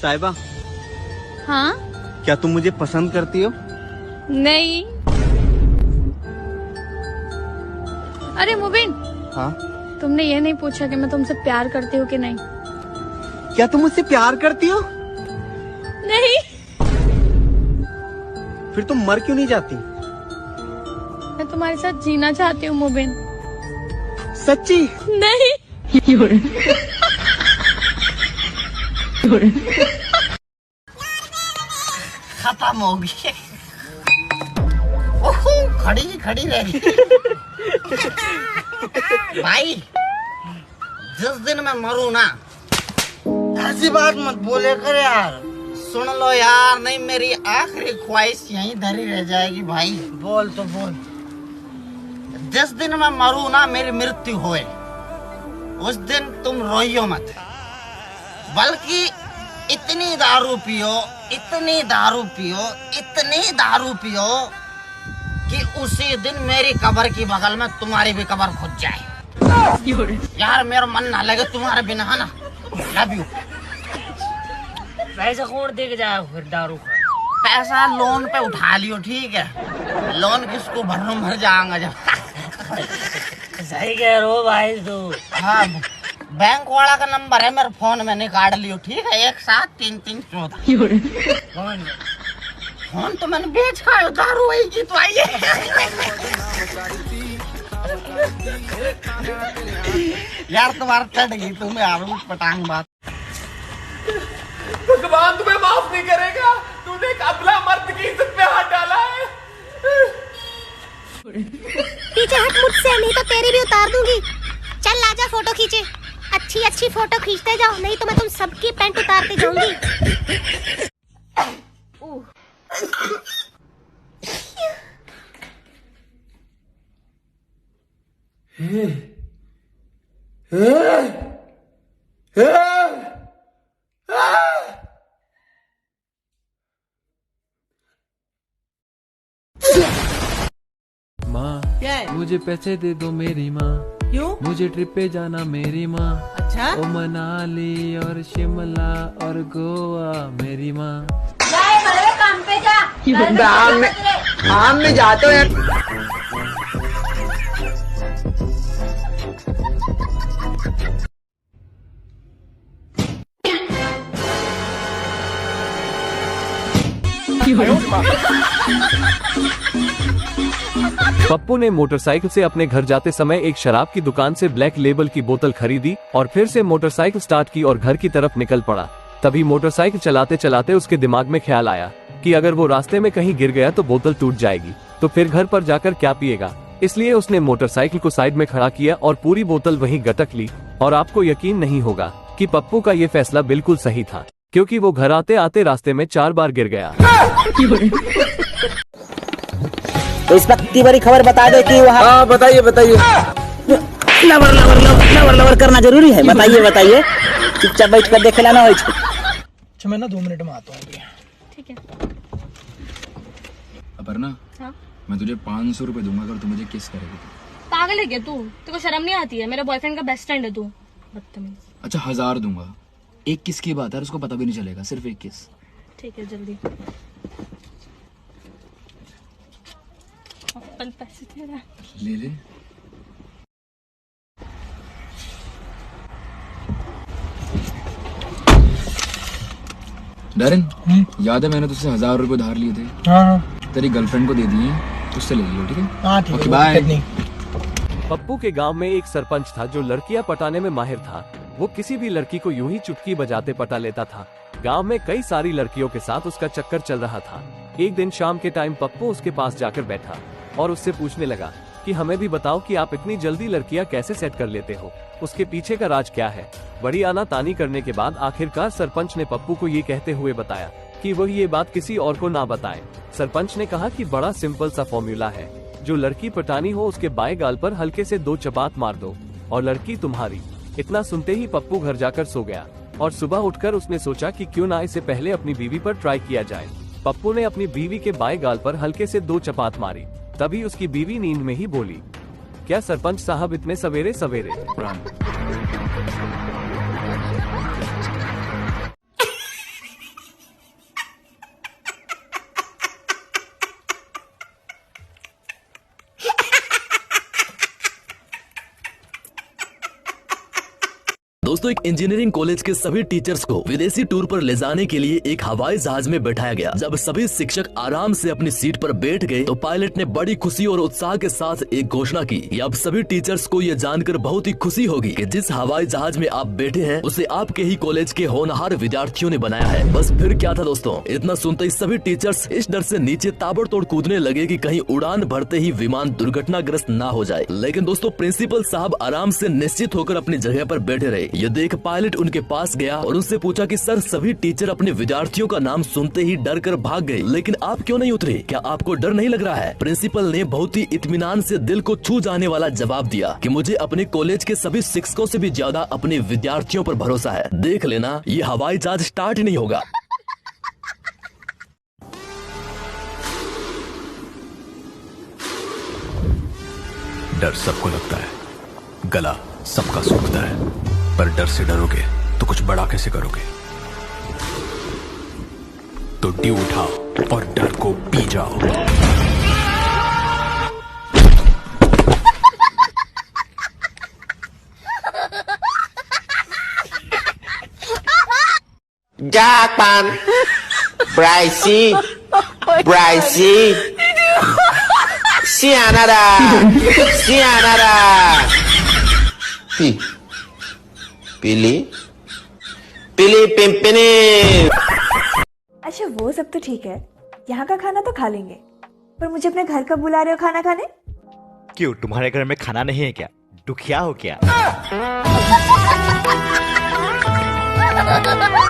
साहिबा, हाँ? क्या तुम मुझे पसंद करती हो? नहीं। अरे मुबिन, हाँ? तुमने ये नहीं पूछा कि मैं तुमसे प्यार करती हूँ कि नहीं? क्या तुम मुझसे प्यार करती हो? नहीं। फिर तुम मर क्यों नहीं जाती? मैं तुम्हारे साथ जीना चाहती हूँ मुबिन। सच्ची? नहीं। खत्म हो गई। ओहो, खड़ी खड़ी रह गई। भाई, जिस दिन मैं मरूं ना, ऐसी बात मत बोले कर यार। सुन लो यार, नहीं मेरी आखिरी ख्वाहिश यहीं धरी रह जाएगी भाई। बोल तो बोल। जिस दिन मैं मरूं ना, मेरी मृत्यु होए, उस दिन तुम रोइयो मत, बल्कि इतनी दारू पियो, इतनी दारू पियो, इतनी दारू पियो कि उसी दिन मेरी कब्र की बगल में तुम्हारी भी कब्र खुद जाए। यार मेरा मन ना लगे तुम्हारे बिना, है ना? Love you. पैसा कौन दे के जाए फिर दारू का? पैसा लोन पे उठा लियो, ठीक है? लोन किसको भरना, मर जाऊंगा जब। सही कह रहे हो भाई तू। हाँ, बैंक वाला का नंबर है मेरे फोन में, निकाल लियो, ठीक है? 173314। कौन? फोन तो मैंने बेच खाया, दारू वही की तो आई है। यार तुम्हारा चढ़ गई तुम्हें आलू पटांग बात। भगवान तुम्हें माफ नहीं करेगा, तूने एक अबला मर्द की इज्जत पे हाथ डाला है। पीछे हट मुझसे, नहीं तो तेरी भी उतार दूंगी। चल आजा, फोटो खींचे। अच्छी अच्छी फोटो खींचते जाओ, नहीं तो मैं तुम सबकी पैंट उतारते जाऊंगी। माँ, क्या है? मुझे पैसे दे दो मेरी माँ। क्यों? मुझे ट्रिप पे जाना मेरी माँ। अच्छा? ओ मनाली और शिमला और गोवा मेरी माँ। काम पे जा। हम में जाते हैं। पप्पू ने मोटरसाइकिल से अपने घर जाते समय एक शराब की दुकान से ब्लैक लेबल की बोतल खरीदी और फिर से मोटरसाइकिल स्टार्ट की और घर की तरफ निकल पड़ा। तभी मोटरसाइकिल चलाते चलाते उसके दिमाग में ख्याल आया कि अगर वो रास्ते में कहीं गिर गया तो बोतल टूट जाएगी, तो फिर घर पर जाकर क्या पिएगा। इसलिए उसने मोटरसाइकिल को साइड में खड़ा किया और पूरी बोतल वहीं गटक ली। और आपको यकीन नहीं होगा कि पप्पू का ये फैसला बिल्कुल सही था, क्योंकि वो घर आते आते रास्ते में 4 बार गिर गया। तो इस वक्त की बड़ी खबर बता दे कि वहाँ। हाँ बताइए बताइए। Lover lover lover lover lover करना जरूरी है? बताइए बताइए, चुपचाप बैठ कर देखे लाना। अच्छा मैं ना 2 मिनट में आता हूँ। ठीक है। अपर्णा, हाँ? मैं तुझे 500 रुपए दूंगा अगर तू मुझे किस करेगी। पागल है क्या तू? तेरे को शर्म नहीं आती है? मेरे बॉयफ्रेंड का बेस्ट फ्रेंड है तू, बदतमीज। अच्छा 1000 दूंगा, एक किस की बात है, उसको पता भी नहीं चलेगा, सिर्फ एक किस। ठीक है, जल्दी। अपन पैसे दे रहा। ले ले। डरन, याद है मैंने तुझसे 1000 रुपए उधार लिए थे? हाँ तेरी गर्लफ्रेंड को दे दिए, उससे ले लियो, ठीक है? हाँ ठीक है, बाय। पप्पू के गांव में एक सरपंच था जो लड़कियां पटाने में माहिर था। वो किसी भी लड़की को यूं ही चुटकी बजाते पटा लेता था। गांव में कई सारी लड़कियों के साथ उसका चक्कर चल रहा था। एक दिन शाम के टाइम पप्पू उसके पास जाकर बैठा और उससे पूछने लगा कि हमें भी बताओ कि आप इतनी जल्दी लड़कियां कैसे सेट कर लेते हो, उसके पीछे का राज क्या है। बड़ी आनातानी करने के बाद आखिरकार सरपंच ने पप्पू को ये कहते हुए बताया कि वह ये बात किसी और को ना बताए। सरपंच ने कहा कि बड़ा सिंपल सा फॉर्मूला है, जो लड़की पटानी हो उसके बाएं गाल पर हल्के से 2 चपात मार दो और लड़की तुम्हारी। इतना सुनते ही पप्पू घर जाकर सो गया और सुबह उठकर उसने सोचा कि क्यों ना इससे पहले अपनी बीवी पर ट्राई किया जाए। पप्पू ने अपनी बीवी के बाएं गाल पर हल्के से 2 चपात मारी। तभी उसकी बीवी नींद में ही बोली, क्या सरपंच साहब इतने सवेरे सवेरे? दोस्तों एक इंजीनियरिंग कॉलेज के सभी टीचर्स को विदेशी टूर पर ले जाने के लिए एक हवाई जहाज में बैठाया गया। जब सभी शिक्षक आराम से अपनी सीट पर बैठ गए तो पायलट ने बड़ी खुशी और उत्साह के साथ एक घोषणा की कि अब सभी टीचर्स को ये जानकर बहुत ही खुशी होगी कि जिस हवाई जहाज में आप बैठे हैं उसे आपके ही कॉलेज के होनहार विद्यार्थियों ने बनाया है। बस फिर क्या था दोस्तों, इतना सुनते ही सभी टीचर्स इस डर से नीचे ताबड़तोड़ कूदने लगे कि कहीं उड़ान भरते ही विमान दुर्घटनाग्रस्त ना हो जाए। लेकिन दोस्तों प्रिंसिपल साहब आराम से निश्चित होकर अपनी जगह पर बैठे रहे। ये देख पायलट उनके पास गया और उनसे पूछा कि सर, सभी टीचर अपने विद्यार्थियों का नाम सुनते ही डर कर भाग गए, लेकिन आप क्यों नहीं उतरे? क्या आपको डर नहीं लग रहा है? प्रिंसिपल ने बहुत ही इत्मीनान से दिल को छू जाने वाला जवाब दिया कि मुझे अपने कॉलेज के सभी शिक्षकों से भी ज्यादा अपने विद्यार्थियों पर भरोसा है। देख लेना, ये हवाई जहाज स्टार्ट ही नहीं होगा। डर सबको लगता है, गला सबका सूखता है, पर डर से डरोगे तो कुछ बड़ा कैसे करोगे? तो ड्यू उठाओ और डर को पी जाओ। Japan, Brycey, Sianada, Pili Pimpini। अच्छा वो सब तो ठीक है, यहाँ का खाना तो खा लेंगे, पर मुझे अपने घर कब बुला रहे हो खाना खाने? क्यों, तुम्हारे घर में खाना नहीं है क्या? दुखिया हो क्या?